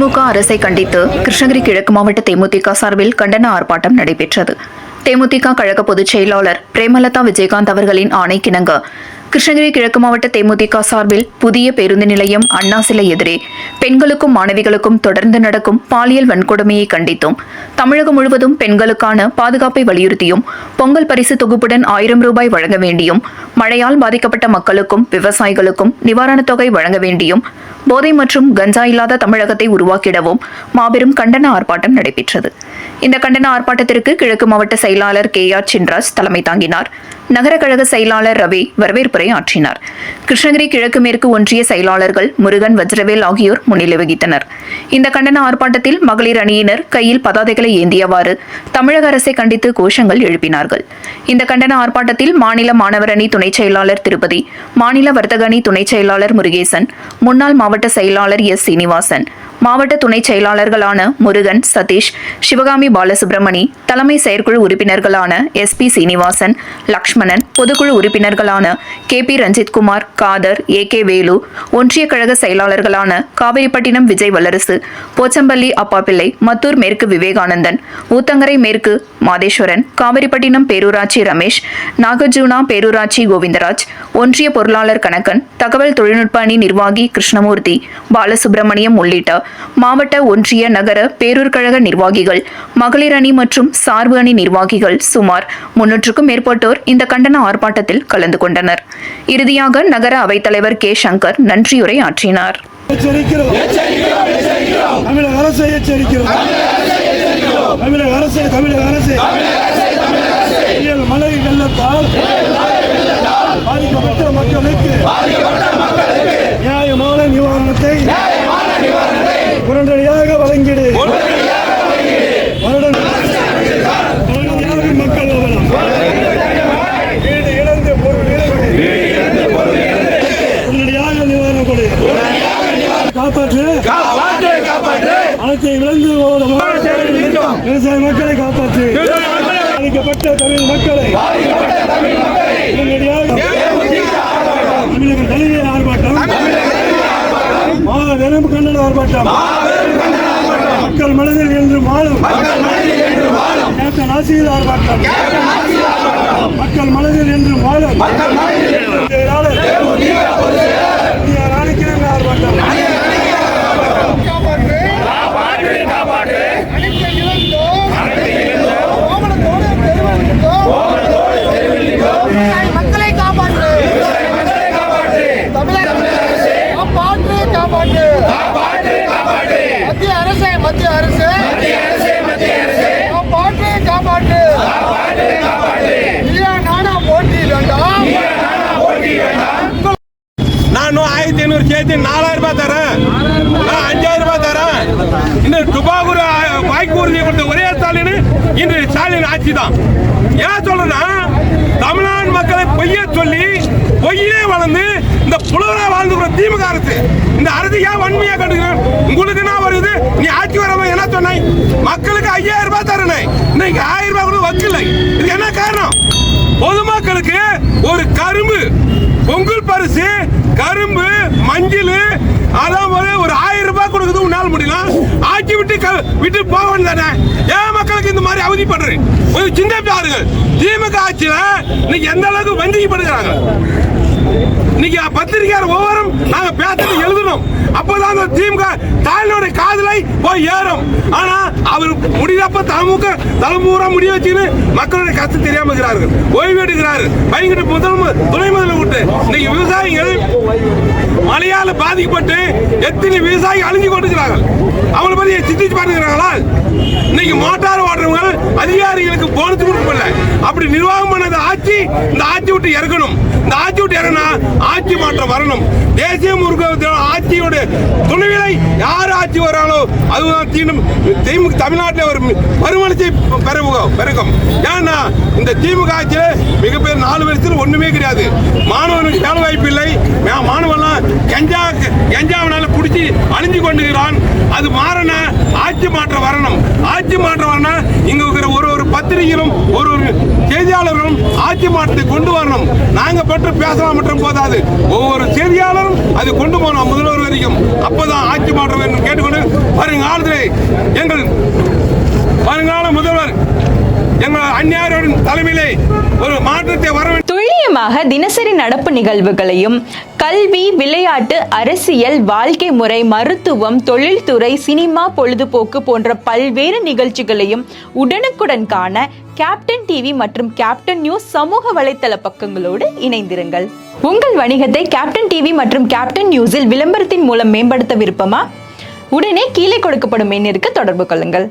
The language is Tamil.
திமுக அரசை கண்டித்து கிருஷ்ணகிரி கிழக்கு மாவட்ட தேமுதிக சார்பில் கண்டன ஆர்ப்பாட்டம் நடைபெற்றது. தேமுதிக கழக பொதுச் செயலாளர் பிரேமலதா விஜயகாந்த் அவர்களின் ஆணைக்கிணங்க கிருஷ்ணகிரி கிழக்கு மாவட்ட தேமுதிக சார்பில் புதிய பேருந்து நிலையம் அண்ணா சிலை எதிரே பெண்களுக்கும் மாணவிகளுக்கும் தொடர்ந்து நடக்கும் பாலியல் வன்கொடுமையை கண்டித்தும், தமிழகம் முழுவதும் பெண்களுக்கான பாதுகாப்பை வலியுறுத்தியும், பொங்கல் பரிசு தொகுப்புடன் 1000 ரூபாய் வழங்க வேண்டியும், மழையால் பாதிக்கப்பட்ட மக்களுக்கும் விவசாயிகளுக்கும் நிவாரணத் தொகை வழங்க வேண்டியும், போதை மற்றும் கஞ்சா இல்லாத தமிழகத்தை உருவாக்கிடவும் மாபெரும் கண்டன ஆர்ப்பாட்டம் நடைபெற்றது. இந்த கண்டன ஆர்ப்பாட்டத்திற்கு கிழக்கு மாவட்ட செயலாளர் KR சின்ராஜ் தலைமை தாங்கினார். நகர கழக செயலாளர் ரவி வரவேற்புரை ஆற்றினார். கிருஷ்ணகிரி கிழக்கு மேற்கு ஒன்றிய செயலாளர்கள் முருகன், வஜ்ரவேல் ஆகியோர் முன்னிலை வகித்தனர். இந்த கண்டன ஆர்ப்பாட்டத்தில் மகளிர் அணியினர் கையில் பதாதைகளை ஏந்தியவாறு தமிழக அரசை கண்டித்து கோஷங்கள் எழுப்பினார்கள். இந்த கண்டன ஆர்ப்பாட்டத்தில் மாநில மாணவர் அணி துணைச் செயலாளர் திருப்பதி, மாநில வர்த்தக அணி துணைச் செயலாளர் முருகேசன், முன்னாள் மாவட்ட செயலாளர் S. சீனிவாசன், மாவட்ட துணைச் செயலாளர்களான முருகன், சதீஷ், சிவகாமி பாலசுப்ரமணி, தலைமை செயற்குழு உறுப்பினர்களான SP சீனிவாசன், லக்ஷ்மணன், பொதுக்குழு உறுப்பினர்களான KP ரஞ்சித்குமார், காதர், AK வேலு, ஒன்றிய கழக செயலாளர்களான காவிரிப்பட்டினம் விஜய் வல்லரசு, போச்சம்பள்ளி அப்பாப்பிள்ளை, மத்தூர் மேற்கு விவேகானந்தன், ஊத்தங்கரை மேற்கு மாதேஸ்வரன், காவிரிப்பட்டினம் பேரூராட்சி ரமேஷ், நாகார்ஜுனா பேரூராட்சி கோவிந்தராஜ், ஒன்றிய பொருளாளர் கணக்கன், தகவல் தொழில்நுட்ப அணி நிர்வாகி கிருஷ்ணமூர்த்தி, பாலசுப்ரமணியம் உள்ளிட்ட மாவட்ட, ஒன்றிய, நகர, பேரூர் கழக நிர்வாகிகள், மகளிர் அணி மற்றும் சார்பு அணி நிர்வாகிகள் சுமார் 300க்கும் மேற்பட்டோர் இந்த கண்டன ஆர்ப்பாட்டத்தில் கலந்து கொண்டனர். இறுதியாக நகர அவைத்தலைவர் K. சங்கர் நன்றியுரை ஆற்றினார். மழை வெள்ளத்தால் பாதிக்கப்பட்ட மக்களுக்கு நியாயமான நிவாரணத்தை உடனடியாக வழங்கிடு. மக்கள் அவலம் வீடு இழந்து பொருள் உடனடியாக நிவாரணம் கொடு. காப்பாற்று அனைத்தை விழுந்து விவசாய மக்களை காப்பாற்று. பாதிக்கப்பட்ட தமிழ் மக்களை உடனடியாக தமிழக தலைவர் ஆர்ப்பாட்டம், மாபெரும் கண்டன ஆர்ப்பாட்டம், மக்கள் மனதில் என்று வாழும் கேப்டன் ஆசிரியர் ஆர்ப்பாட்டம், மக்கள் மனதில் என்று வாழும் ஆர்ப்பாட்டம். மக்களை காப்பாற்று, மத்திய அரசு காப்பாற்று. நானா போட்டி வேண்டாம். நானும் 1500 சேர்த்து 4000 ரூபாய் தரேன், 5000 ரூபாய் தரேன். இன்னும் துபாகூர் வாய்க்கூறுதியை கொடுத்த ஒரே ஸ்டாலின் இன்று ஸ்டாலின் ஆட்சி தான். ஏன் சொல்றேன்னா, தமிழ்நாடு மக்களை பொய்ய சொல்லி பொய்யே வளர்ந்து இந்த புலவரா வாழ்ந்துக்கிற திமுக அரசு இந்த அரசு ஏன் வன்மையா கண்டுக்கிறேன். உங்களுக்கு என்ன வருது? நீ ஆட்சி வராம என்ன சொன்ன? மக்களுக்கு 5000 ரூபாய் தரணும், இன்னைக்கு 1000 ரூபாய் கூட வக்கல. இதுக்கு என்ன காரணம்? பொதுமக்களுக்கு ஒரு கரும்பு பொங்கல் பரிசு, கரும்பு, மஞ்சள், அதான் ஒரு 1000 ரூபாய் கொடுக்குது. உன்னால் முடியலாம், ஆட்சி விட்டு போக வேண்டியதானே? ஏன் மக்களுக்கு இந்த மாதிரி அவதி பண்றேன்? ஒரு சின்ன பாருங்கள், திமுக ஆட்சியில இன்னைக்கு எந்த அளவுக்கு வஞ்சிக்கப்படுகிறாங்க. இன்னைக்கு பத்திரிகையாளர் ஒவ்வொரும் நாங்க பேச எழுதணும், அப்பதான் அந்த திமுக தாயினுடைய காதலை போய் ஏறும். ஆனா அவர் முடியப்ப தலைமுறை முடிய வச்சுன்னு மக்களுடைய கஷ்டம் தெரியாம இருக்கிறார்கள், ஓய்வு எடுக்கிறாரு. பயங்கர துணை முதல்ல விட்டு இன்னைக்கு விவசாயிகள் மழையால பாதிக்கப்பட்டு எத்தனை விவசாயிகள் அழிஞ்சு கொண்டிருக்கிறார்கள். அவங்களை பத்தி சிந்திச்சு பார்த்துக்கிறாங்களா? இன்னைக்கு மோட்டார் ஓட்டுறவங்க அதிகாரிகளுக்கு போனஸ் கொடுக்கல. அப்படி நிர்வாகம் பண்ணது ஆட்சி, இந்த ஆட்சி விட்டு இறக்கணும். இந்த ஆட்சி விட்டு இறங்கினா ஆட்சி மாற்றம் வரணும். தேசிய முருக ஆட்சியோட துணைவிலை யார் ஆட்சி வராங்களோ அதுதான் திமுக தமிழ்நாட்டில் ஒரு மறுமலர்ச்சி பெருக்கும். ஏன்னா இந்த திமுக ஆட்சியில மிகப்பெரிய 4 வருஷத்தில் ஒண்ணுமே கிடையாது. மாணவனுக்கு வேலை வாய்ப்பு இல்லை. மாணவன்லாம் கஞ்சாவனால குடிச்சு அழிஞ்சு கொண்டுகிறான். அது மாறன ஆட்சி மாற்றம் வரணும். ஆட்சி மாற்றம் வரணும். இங்க இருக்கிற ஒரு பத்திரிகையிலும் ஒரு செய்தியாளர்களும் ஆட்சி ஆட்சி மாற்றத்தை கொண்டு வரணும். நாங்க பற்றி பேசலாம் மற்றும் போதாது, ஒவ்வொரு செய்தியாளரும் அதை கொண்டு போனோம் முதல்வர் வரைக்கும். அப்பதான் ஆட்சி மாற்றம் வேண்டும் கேட்டுக்கொண்டு வருங்காலத்திலே எங்கள் வருங்கால முதல்வர் எங்கள் அந்நியாரின் தலைமையிலே ஒரு மாற்றத்தை வர வேண்டும். துல்லியமாக தினசரி நடப்பு நிகழ்வுகளையும் கல்வி, விளையாட்டு, அரசியல், வாழ்க்கை முறை, மருத்துவம், தொழில்துறை, சினிமா, பொழுதுபோக்கு போன்ற பல்வேறு நிகழ்ச்சிகளையும் உடனுக்குடன் காண கேப்டன் டிவி மற்றும் கேப்டன் நியூஸ் சமூக வலைத்தள பக்கங்களோடு இணைந்திருங்கள். உங்கள் வணிகத்தை கேப்டன் டிவி மற்றும் கேப்டன் நியூஸில் விளம்பரத்தின் மூலம் மேம்படுத்த விருப்பமா? உடனே கீழே கொடுக்கப்படும் எண்ணிற்கு தொடர்பு கொள்ளுங்கள்.